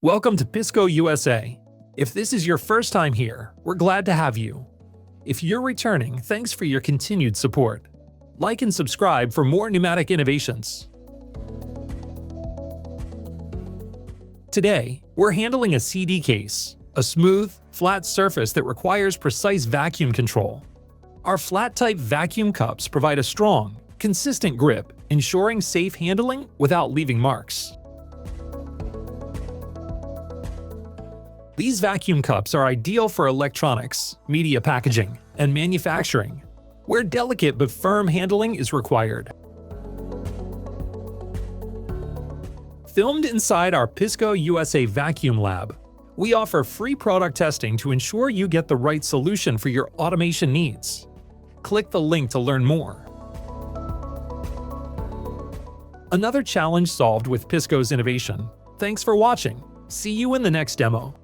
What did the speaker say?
Welcome to Pisco USA. If this is your first time here, we're glad to have you. If you're returning, thanks for your continued support. Like and subscribe for more pneumatic innovations. Today, we're handling a CD case, a smooth, flat surface that requires precise vacuum control. Our flat-type vacuum cups provide a strong, consistent grip, ensuring safe handling without leaving marks. These vacuum cups are ideal for electronics, media packaging, and manufacturing, where delicate but firm handling is required. Filmed inside our Pisco USA vacuum lab, we offer free product testing to ensure you get the right solution for your automation needs. Click the link to learn more. Another challenge solved with Pisco's innovation. Thanks for watching. See you in the next demo.